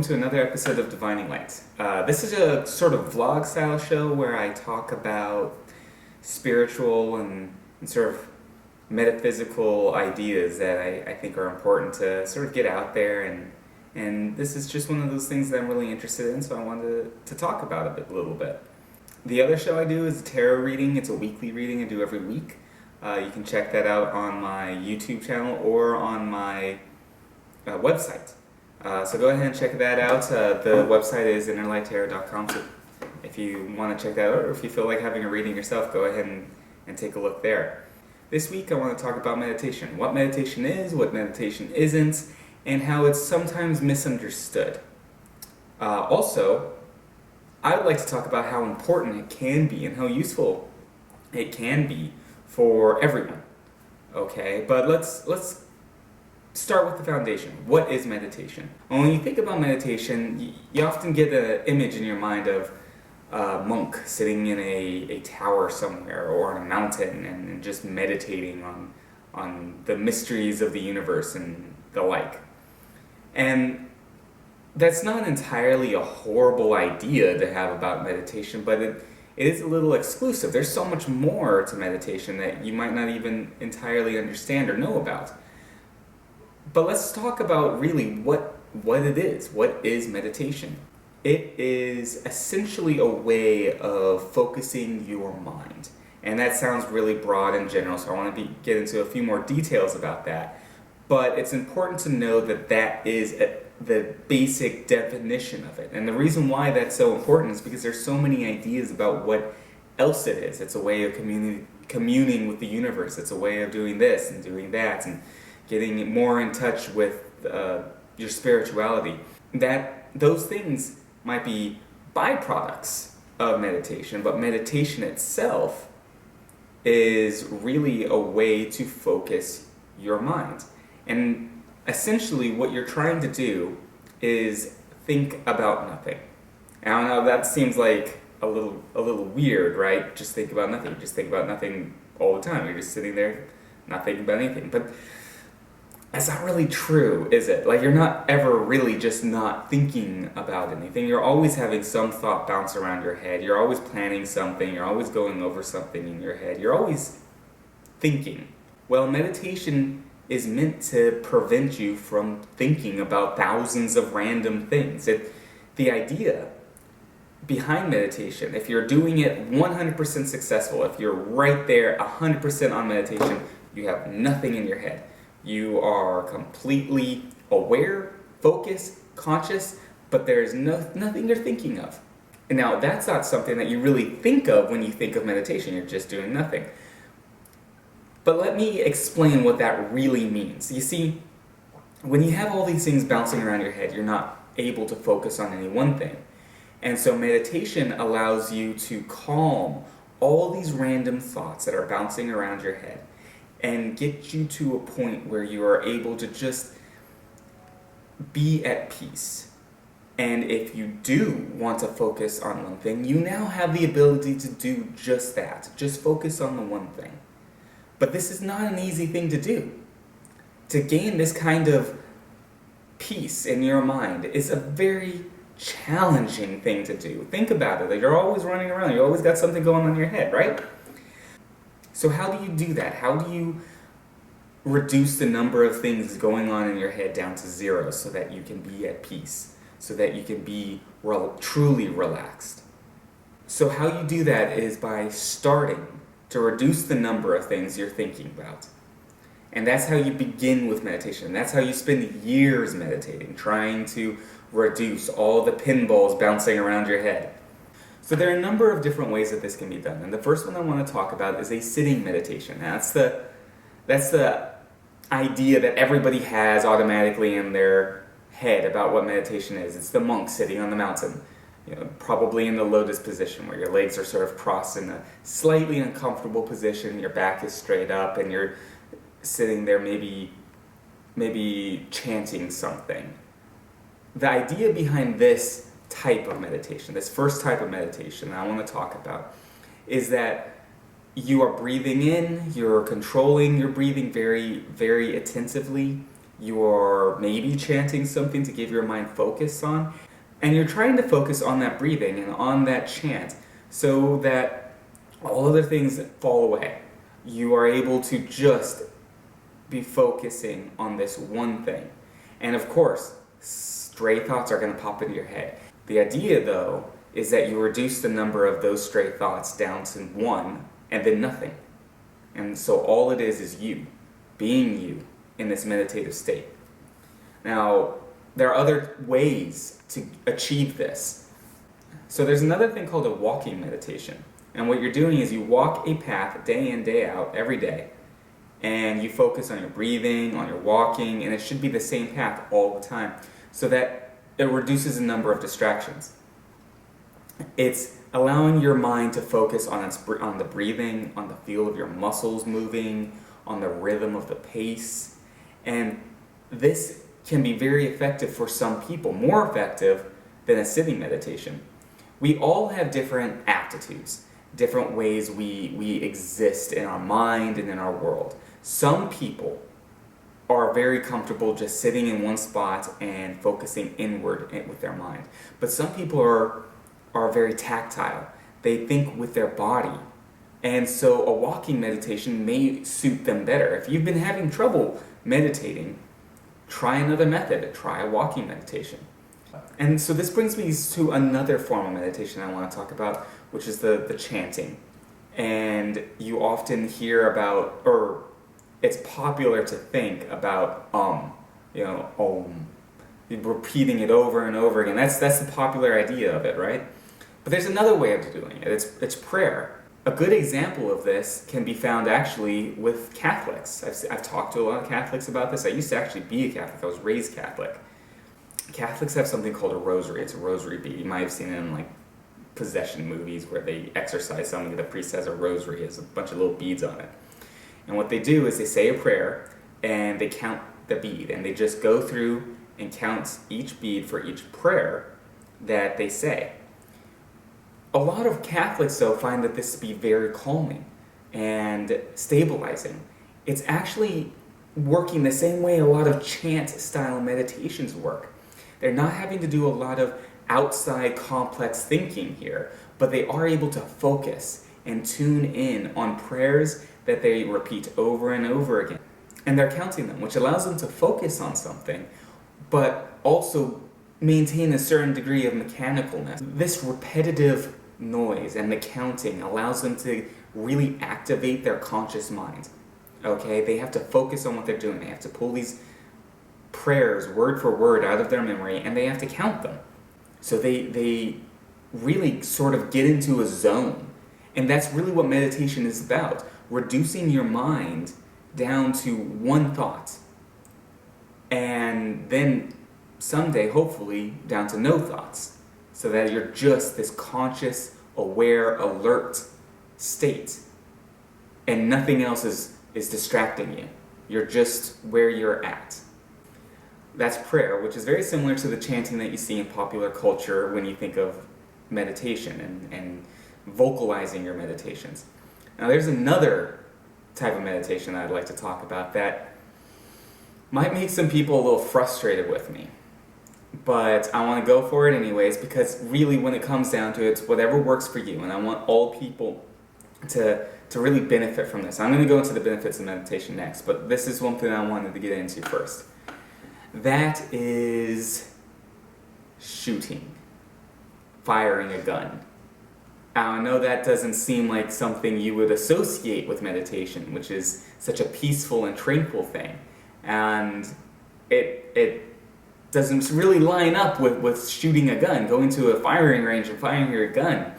welcome to another episode of Divining Light. This is a sort of vlog style show where I talk about spiritual and sort of metaphysical ideas that I think are important to sort of get out there, and this is just one of those things that I'm really interested in, so I wanted to talk about it a little bit. The other show I do is a tarot reading. It's a weekly reading I do every week. You can check that out on my YouTube channel or on my website. So go ahead and check that out. The website is innerlighttarot.com, so if you want to check that out, or if you feel like having a reading yourself, go ahead and take a look there. This week I want to talk about meditation. What meditation is, what meditation isn't, and how it's sometimes misunderstood. Also, I would like to talk about how important it can be and how useful it can be for everyone. Okay, but let's start with the foundation. What is meditation? Well, when you think about meditation, you often get an image in your mind of a monk sitting in a tower somewhere or on a mountain and just meditating on the mysteries of the universe and the like. And that's not entirely a horrible idea to have about meditation, but it is a little exclusive. There's so much more to meditation that you might not even entirely understand or know about. But let's talk about really what it is. What is meditation? It is essentially a way of focusing your mind. And that sounds really broad and general, so I want to get into a few more details about that. But it's important to know that that is the basic definition of it. And the reason why that's so important is because there's so many ideas about what else it is. It's a way of communing with the universe. It's a way of doing this and doing that and getting more in touch with your spirituality. That those things might be byproducts of meditation, but meditation itself is really a way to focus your mind. And essentially what you're trying to do is think about nothing. And I don't know, that seems like a little weird, right? Just think about nothing. Just think about nothing all the time. You're just sitting there not thinking about anything. But that's not really true, is it? Like, you're not ever really just not thinking about anything. You're always having some thought bounce around your head. You're always planning something. You're always going over something in your head. You're always thinking. Well, meditation is meant to prevent you from thinking about thousands of random things. The idea behind meditation, if you're doing it 100% successful, if you're right there 100% on meditation, you have nothing in your head. You are completely aware, focused, conscious, but there's nothing you're thinking of. And now, that's not something that you really think of when you think of meditation. You're just doing nothing. But let me explain what that really means. You see, when you have all these things bouncing around your head, you're not able to focus on any one thing. And so meditation allows you to calm all these random thoughts that are bouncing around your head and get you to a point where you are able to just be at peace. And if you do want to focus on one thing, you now have the ability to do just that. Just focus on the one thing. But this is not an easy thing to do. To gain this kind of peace in your mind is a very challenging thing to do. Think about it. Like, you're always running around. You always got something going on in your head, right? So how do you do that? How do you reduce the number of things going on in your head down to zero so that you can be at peace, so that you can be truly relaxed? So how you do that is by starting to reduce the number of things you're thinking about. And that's how you begin with meditation. That's how you spend years meditating, trying to reduce all the pinballs bouncing around your head. So there are a number of different ways that this can be done. And the first one I want to talk about is a sitting meditation. Now, that's the idea that everybody has automatically in their head about what meditation is. It's the monk sitting on the mountain, probably in the lotus position where your legs are sort of crossed in a slightly uncomfortable position, your back is straight up, and you're sitting there maybe chanting something. The idea behind this type of meditation, this first type of meditation that I want to talk about, is that you are breathing in, you're controlling your breathing very, very attentively. you're maybe chanting something to give your mind focus on, and you're trying to focus on that breathing and on that chant so that all other things fall away. You are able to just be focusing on this one thing. And of course, stray thoughts are going to pop into your head. The idea, though, is that you reduce the number of those stray thoughts down to one and then nothing. And so all it is you, being you in this meditative state. Now, there are other ways to achieve this. So there's another thing called a walking meditation. And what you're doing is you walk a path day in, day out, every day. And you focus on your breathing, on your walking, and it should be the same path all the time so that it reduces the number of distractions. It's allowing your mind to focus on the breathing, on the feel of your muscles moving, on the rhythm of the pace. And this can be very effective for some people, more effective than a sitting meditation. We all have different aptitudes, different ways we exist in our mind and in our world. Some people are very comfortable just sitting in one spot and focusing inward with their mind. But some people are very tactile. They think with their body. And so a walking meditation may suit them better. If you've been having trouble meditating, try another method. Try a walking meditation. And so this brings me to another form of meditation I want to talk about, which is the chanting. And you often hear about, or it's popular to think about om, repeating it over and over again. That's the popular idea of it, right? But there's another way of doing it. It's prayer. A good example of this can be found actually with Catholics. I've talked to a lot of Catholics about this. I used to actually be a Catholic. I was raised Catholic. Catholics have something called a rosary. It's a rosary bead. You might have seen it in like possession movies where they exorcise somebody. The priest has a rosary. It has a bunch of little beads on it. And what they do is they say a prayer and they count the bead. And they just go through and count each bead for each prayer that they say. A lot of Catholics, though, find that this to be very calming and stabilizing. It's actually working the same way a lot of chant-style meditations work. They're not having to do a lot of outside complex thinking here, but they are able to focus and tune in on prayers that they repeat over and over again. And they're counting them, which allows them to focus on something, but also maintain a certain degree of mechanicalness. This repetitive noise and the counting allows them to really activate their conscious mind. Okay, they have to focus on what they're doing. They have to pull these prayers word for word out of their memory, and they have to count them. So they really sort of get into a zone. And that's really what meditation is about, reducing your mind down to one thought. And then someday, hopefully, down to no thoughts. So that you're just this conscious, aware, alert state. And nothing else is distracting you. You're just where you're at. That's prayer, which is very similar to the chanting that you see in popular culture when you think of meditation and vocalizing your meditations. Now there's another type of meditation that I'd like to talk about that might make some people a little frustrated with me. But I want to go for it anyways, because really when it comes down to it, it's whatever works for you, and I want all people to really benefit from this. I'm going to go into the benefits of meditation next, but this is one thing I wanted to get into first. That is shooting, firing a gun. Now, I know that doesn't seem like something you would associate with meditation, which is such a peaceful and tranquil thing, and it doesn't really line up with shooting a gun, going to a firing range and firing your gun.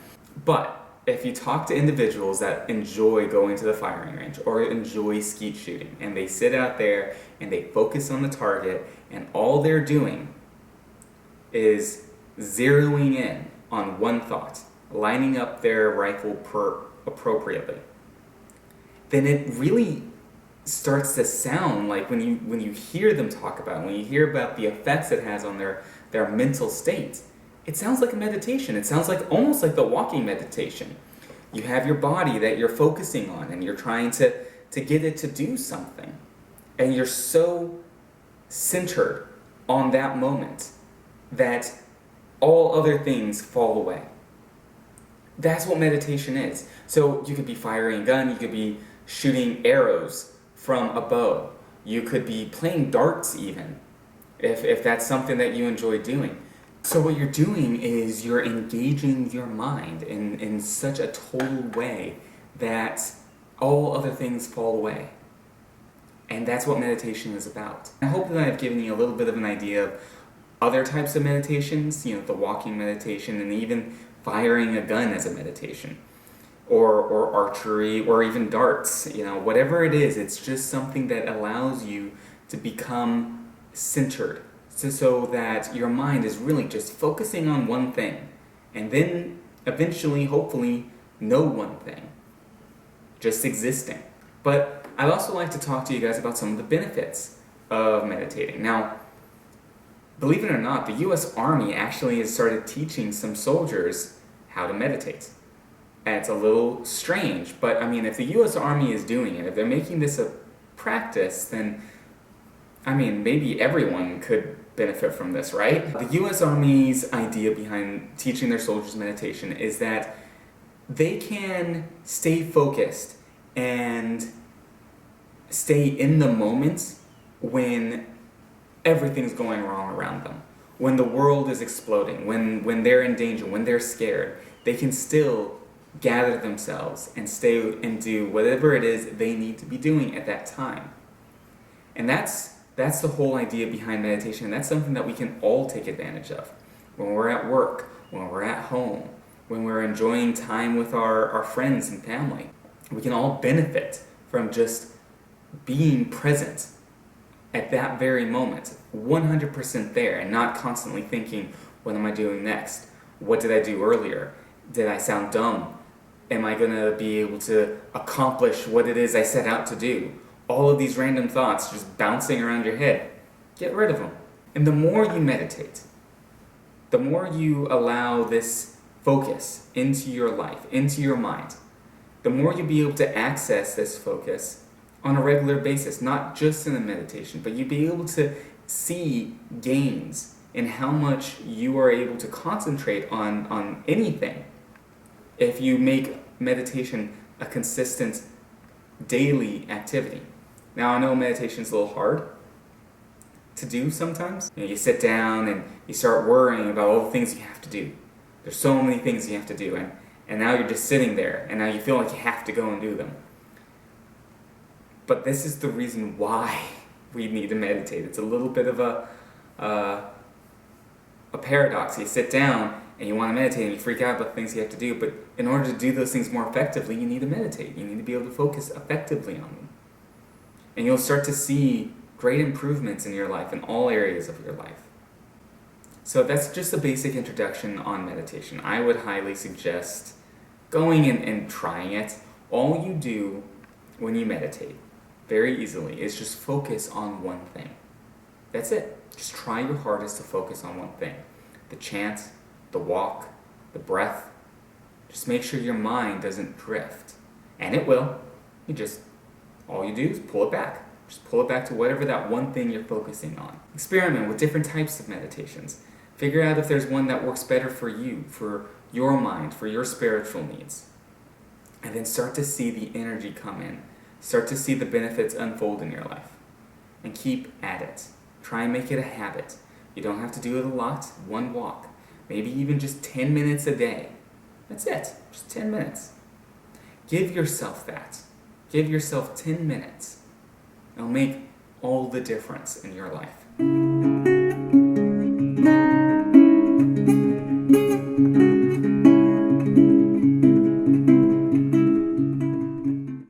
But if you talk to individuals that enjoy going to the firing range or enjoy skeet shooting, and they sit out there and they focus on the target, and all they're doing is zeroing in on one thought, lining up their rifle appropriately, then it really starts to sound like when you hear them talk about it, when you hear about the effects it has on their mental state, it sounds like a meditation. It sounds like almost like the walking meditation. You have your body that you're focusing on and you're trying to get it to do something. And you're so centered on that moment that all other things fall away. That's what meditation is. So you could be firing a gun, you could be shooting arrows from a bow, you could be playing darts even, if that's something that you enjoy doing. So what you're doing is you're engaging your mind in such a total way that all other things fall away. And that's what meditation is about. I hope that I've given you a little bit of an idea of other types of meditations, the walking meditation, and even firing a gun as a meditation, or archery, or even darts. Whatever it is, it's just something that allows you to become centered, so that your mind is really just focusing on one thing, and then eventually, hopefully, no one thing, just existing. But I'd also like to talk to you guys about some of the benefits of meditating. Now, believe it or not, the US Army actually has started teaching some soldiers how to meditate. And it's a little strange, but if the US Army is doing it, if they're making this a practice, then maybe everyone could benefit from this, right? The US Army's idea behind teaching their soldiers meditation is that they can stay focused and stay in the moment when everything's going wrong around them. When the world is exploding, when they're in danger, when they're scared, they can still gather themselves and stay and do whatever it is they need to be doing at that time. And that's the whole idea behind meditation, and that's something that we can all take advantage of. When we're at work, when we're at home, when we're enjoying time with our friends and family, we can all benefit from just being present at that very moment, 100% there, and not constantly thinking, what am I doing next? What did I do earlier? Did I sound dumb? Am I going to be able to accomplish what it is I set out to do? All of these random thoughts just bouncing around your head. Get rid of them. And the more you meditate, the more you allow this focus into your life, into your mind, the more you'll be able to access this focus on a regular basis, not just in the meditation, but you'll be able to see gains in how much you are able to concentrate on anything if you make meditation a consistent daily activity. Now, I know meditation is a little hard to do sometimes. You sit down and you start worrying about all the things you have to do. There's so many things you have to do, and now you're just sitting there, and now you feel like you have to go and do them. But this is the reason why we need to meditate. It's a little bit of a paradox. You sit down and you want to meditate and you freak out about the things you have to do, but in order to do those things more effectively, you need to meditate. You need to be able to focus effectively on them. And you'll start to see great improvements in your life, in all areas of your life. So that's just a basic introduction on meditation. I would highly suggest going and trying it. All you do when you meditate, very easily, is just focus on one thing. That's it. Just try your hardest to focus on one thing. The chant, the walk, the breath. Just make sure your mind doesn't drift. And it will. All you do is pull it back. Just pull it back to whatever that one thing you're focusing on. Experiment with different types of meditations. Figure out if there's one that works better for you, for your mind, for your spiritual needs. And then start to see the energy come in. Start to see the benefits unfold in your life. And keep at it. Try and make it a habit. You don't have to do it a lot. One walk. Maybe even just 10 minutes a day. That's it. Just 10 minutes. Give yourself that. Give yourself 10 minutes. It'll make all the difference in your life.